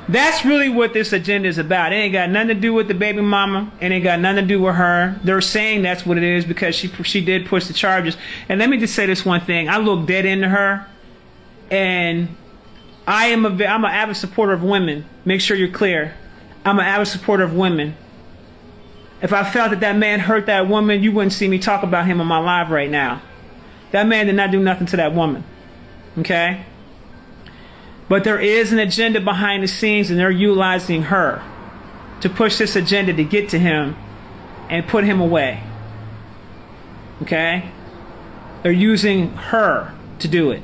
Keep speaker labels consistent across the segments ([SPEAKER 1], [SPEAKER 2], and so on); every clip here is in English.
[SPEAKER 1] That's really what this agenda is about. It ain't got nothing to do with the baby mama. It ain't got nothing to do with her. They're saying that's what it is because she did push the charges. And let me just say this one thing. I look dead into her, and I'm an avid supporter of women. Make sure you're clear. I'm an avid supporter of women. If I felt that that man hurt that woman, you wouldn't see me talk about him on my live right now. That man did not do nothing to that woman. Okay? But there is an agenda behind the scenes, and they're utilizing her to push this agenda to get to him and put him away. Okay? They're using her to do it.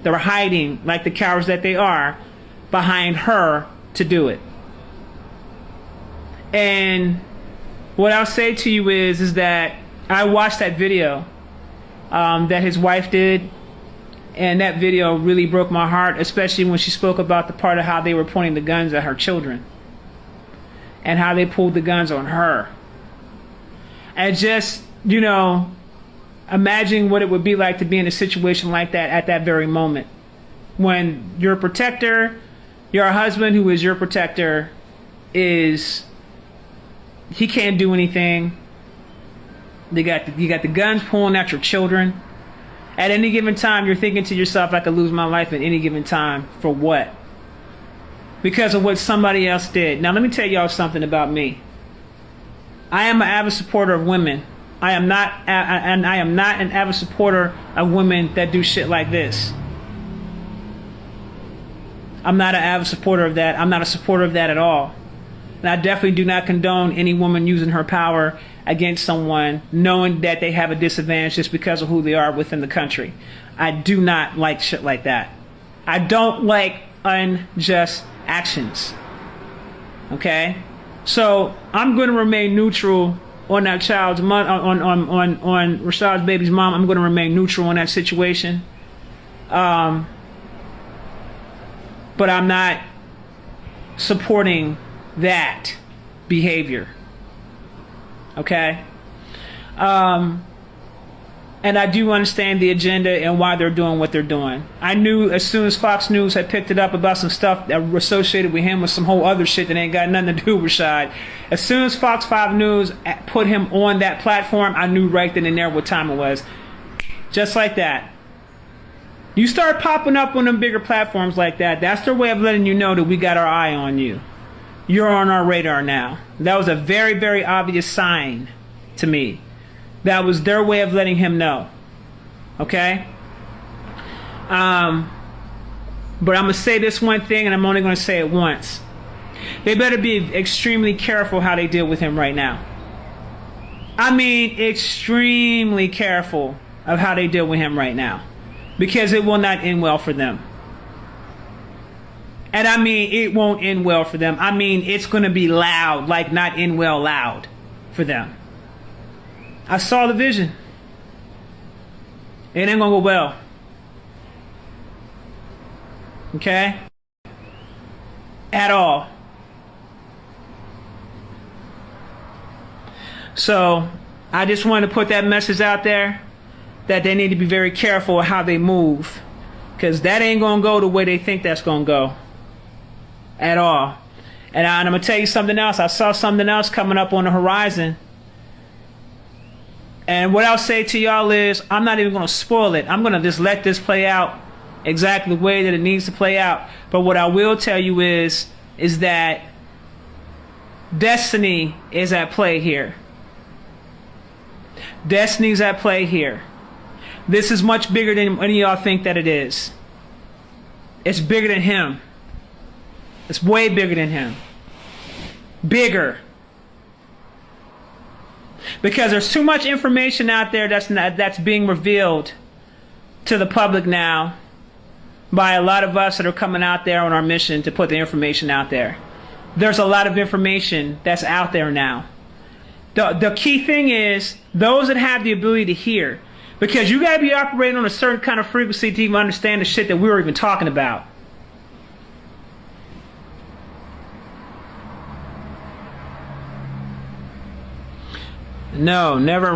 [SPEAKER 1] They're hiding, like the cowards that they are, behind her to do it. And what I'll say to you is that I watched that video that his wife did. And that video really broke my heart, especially when she spoke about the part of how they were pointing the guns at her children and how they pulled the guns on her. And just, you know, imagine what it would be like to be in a situation like that at that very moment. When your protector, your husband who is your protector, he can't do anything. You got the guns pulling at your children. At any given time, you're thinking to yourself, I could lose my life at any given time. For what? Because of what somebody else did. Now, let me tell y'all something about me. I am an avid supporter of women. I am not an avid supporter of women that do shit like this. I'm not an avid supporter of that. I'm not a supporter of that at all. And I definitely do not condone any woman using her power against someone knowing that they have a disadvantage just because of who they are within the country. I do not like shit like that. I don't like unjust actions. Okay? So I'm going to remain neutral on that child's on Rashad's baby's mom. I'm going to remain neutral on that situation. But I'm not supporting that behavior. Okay? And I do understand the agenda and why they're doing what they're doing. I knew as soon as Fox News had picked it up about some stuff that were associated with him with some whole other shit that ain't got nothing to do with Rashad. As soon as Fox 5 News put him on that platform, I knew right then and there what time it was. Just like that. You start popping up on them bigger platforms like that, that's their way of letting you know that we got our eye on you. You're on our radar now. That was a very, very obvious sign to me. That was their way of letting him know. Okay? But I'm going to say this one thing, and I'm only going to say it once. They better be extremely careful how they deal with him right now. I mean, extremely careful of how they deal with him right now. Because it will not end well for them. And I mean, it won't end well for them. I mean, it's going to be loud, like not end well loud for them. I saw the vision. It ain't going to go well. Okay? At all. So, I just wanted to put that message out there that they need to be very careful how they move. Because that ain't going to go the way they think that's going to go. At all. And I'm going to tell you something else. I saw something else coming up on the horizon. And what I'll say to y'all is, I'm not even going to spoil it. I'm going to just let this play out exactly the way that it needs to play out. But what I will tell you is that destiny is at play here. Destiny's at play here. This is much bigger than any of y'all think that it is. It's bigger than him. It's way bigger than him. Bigger. Because there's too much information out there that's being revealed to the public now by a lot of us that are coming out there on our mission to put the information out there. There's a lot of information that's out there now. The key thing is those that have the ability to hear. Because you got to be operating on a certain kind of frequency to even understand the shit that we were even talking about. No, haven't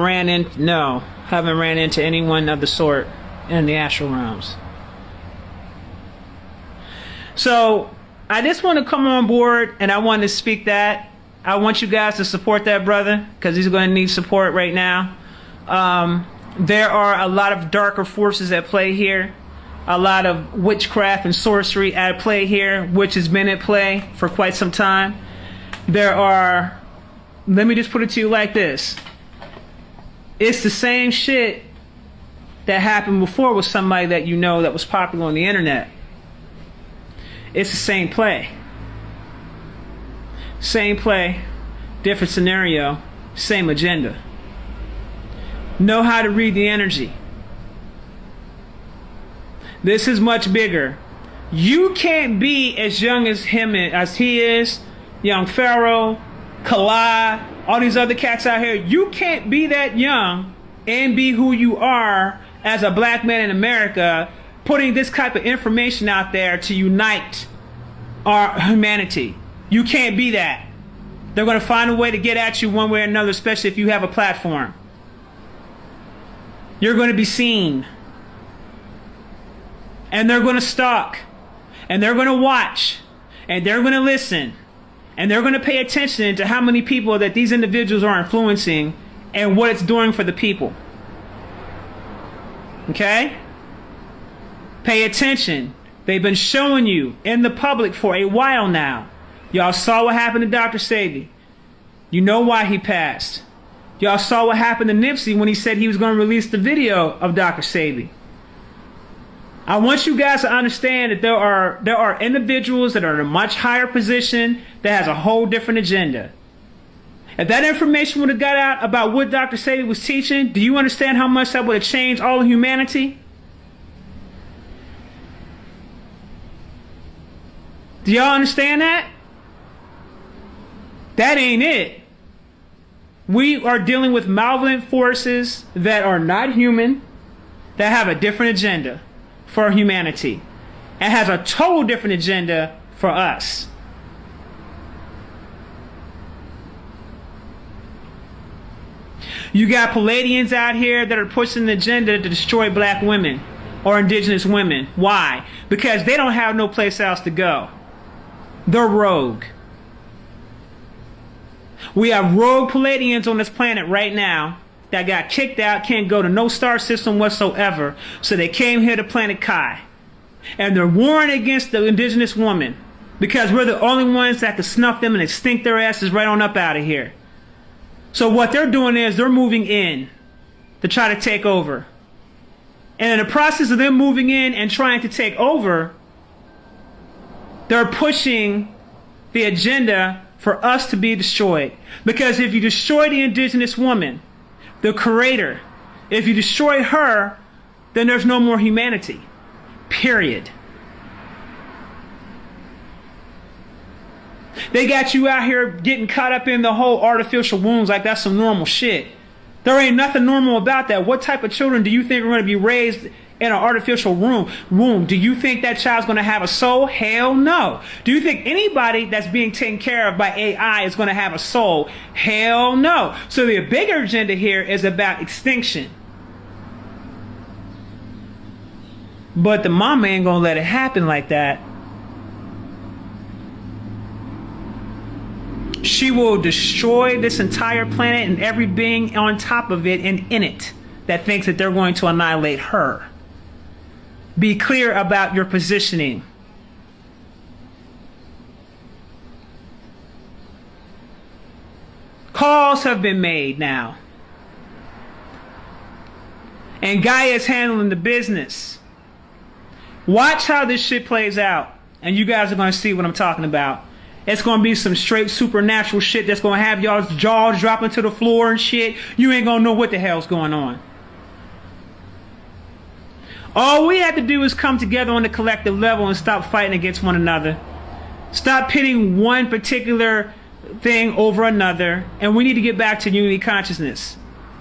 [SPEAKER 1] ran into anyone of the sort in the astral realms. So, I just want to come on board and I want to speak that. I want you guys to support that brother because he's going to need support right now. There are a lot of darker forces at play here. A lot of witchcraft and sorcery at play here, which has been at play for quite some time. There are, let me just put it to you like this. It's the same shit that happened before with somebody that you know that was popular on the internet. It's the same play. Same play, different scenario, same agenda. Know how to read the energy. This is much bigger. You can't be as young as him as he is, Young Pharaoh, Kalai, all these other cats out here. You can't be that young and be who you are as a black man in America, putting this type of information out there to unite our humanity. You can't be that. They're going to find a way to get at you one way or another, especially if you have a platform. You're going to be seen. And they're going to stalk. And they're going to watch. And they're going to listen. And they're going to pay attention to how many people that these individuals are influencing and what it's doing for the people. Okay? Pay attention. They've been showing you in the public for a while now. Y'all saw what happened to Dr. Sebi. You know why he passed. Y'all saw what happened to Nipsey when he said he was going to release the video of Dr. Sebi. I want you guys to understand that there are individuals that are in a much higher position that has a whole different agenda. If that information would have got out about what Dr. Sebi was teaching, do you understand how much that would have changed all of humanity? Do y'all understand that? That ain't it. We are dealing with malevolent forces that are not human, that have a different agenda for humanity, and has a total different agenda for us. You got Palladians out here that are pushing the agenda to destroy black women or indigenous women. Why? Because they don't have no place else to go. They're rogue. We have rogue Palladians on this planet right now that got kicked out, can't go to no star system whatsoever, so they came here to planet Kai. And they're warring against the indigenous woman because we're the only ones that can snuff them and extinct their asses right on up out of here. So what they're doing is they're moving in to try to take over. And in the process of them moving in and trying to take over, they're pushing the agenda for us to be destroyed. Because if you destroy the indigenous woman, the creator, if you destroy her, then there's no more humanity. Period. They got you out here getting caught up in the whole artificial wombs like that's some normal shit. There ain't nothing normal about that. What type of children do you think are going to be raised in an artificial womb? Do you think that child's going to have a soul? Hell no. Do you think anybody that's being taken care of by AI is going to have a soul? Hell no. So the bigger agenda here is about extinction. But the mama ain't going to let it happen like that. She will destroy this entire planet and every being on top of it and in it that thinks that they're going to annihilate her. Be clear about your positioning. Calls have been made now. And Gaia is handling the business. Watch how this shit plays out. And you guys are going to see what I'm talking about. It's going to be some straight supernatural shit that's going to have y'all's jaws dropping to the floor and shit. You ain't going to know what the hell's going on. All we have to do is come together on the collective level and stop fighting against one another. Stop pitting one particular thing over another. And we need to get back to unity consciousness.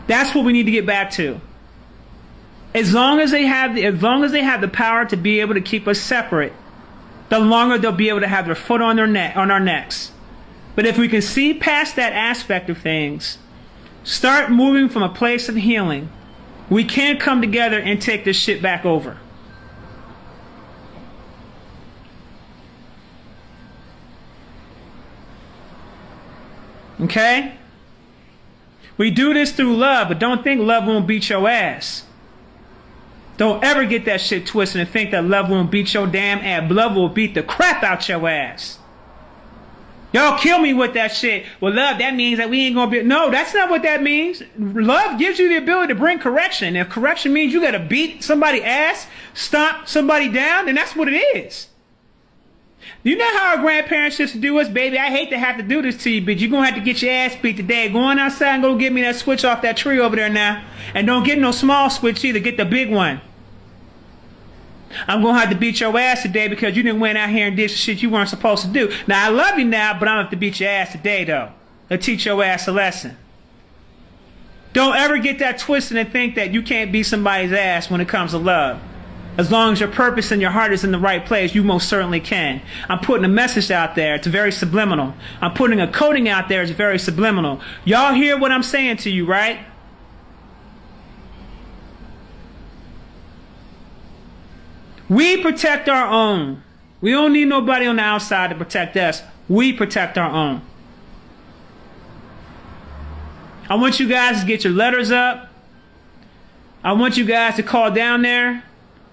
[SPEAKER 1] That's what we need to get back to. As long as they have the power to be able to keep us separate, the longer they'll be able to have their foot on our necks. But if we can see past that aspect of things, start moving from a place of healing, we can come together and take this shit back over. Okay? We do this through love, but don't think love won't beat your ass. Don't ever get that shit twisted and think that love won't beat your damn ass. Love will beat the crap out your ass. Y'all kill me with that shit. Well, love, that means that we ain't gonna be... No, that's not what that means. Love gives you the ability to bring correction. If correction means you gotta beat somebody's ass, stomp somebody down, then that's what it is. You know how our grandparents used to do us? Baby, I hate to have to do this to you, but you're gonna have to get your ass beat today. Go on outside and go get me that switch off that tree over there now. And don't get no small switch either. Get the big one. I'm going to have to beat your ass today because you didn't went out here and did some shit you weren't supposed to do. Now, I love you now, but I'm going to have to beat your ass today, though. To teach your ass a lesson. Don't ever get that twisted and think that you can't beat somebody's ass when it comes to love. As long as your purpose and your heart is in the right place, you most certainly can. I'm putting a message out there. It's very subliminal. I'm putting a coding out there. It's very subliminal. Y'all hear what I'm saying to you, right? We protect our own. We don't need nobody on the outside to protect us. We protect our own. I want you guys to get your letters up. I want you guys to call down there.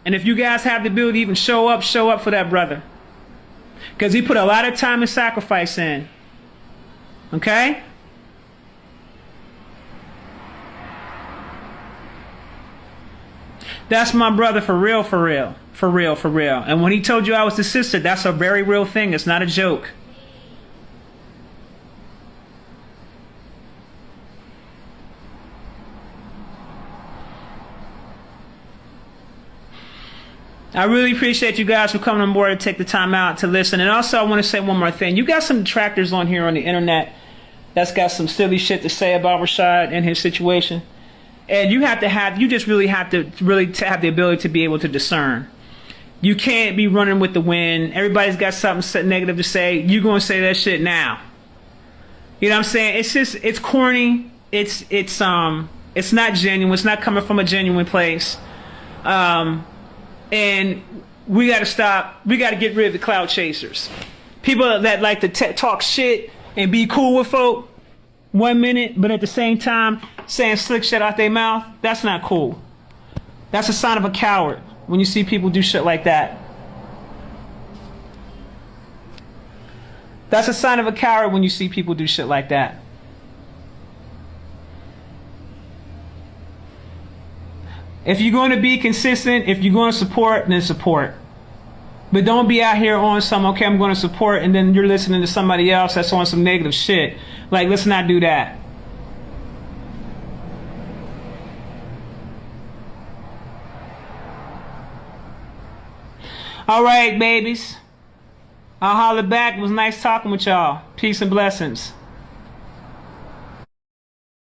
[SPEAKER 1] And if you guys have the ability to even show up for that brother. Because he put a lot of time and sacrifice in. Okay? That's my brother for real, for real. For real, for real. And when he told you I was the sister, that's a very real thing. It's not a joke. I really appreciate you guys for coming on board and take the time out to listen. And also I want to say one more thing. You got some detractors on here on the internet that's got some silly shit to say about Rashad and his situation. And you just really have to have the ability to be able to discern. You can't be running with the wind. Everybody's got something negative to say. You're going to say that shit now. You know what I'm saying? It's corny. It's not genuine. It's not coming from a genuine place. And we got to stop. We got to get rid of the cloud chasers. People that like to talk shit and be cool with folk 1 minute, but at the same time saying slick shit out their mouth. That's not cool. That's a sign of a coward when you see people do shit like that. That's a sign of a coward when you see people do shit like that. If you're going to be consistent, if you're going to support, then support. But don't be out here on some, okay, I'm going to support, and then you're listening to somebody else that's on some negative shit. Like, let's not do that. All right, babies. I'll holler back. It was nice talking with y'all. Peace and blessings.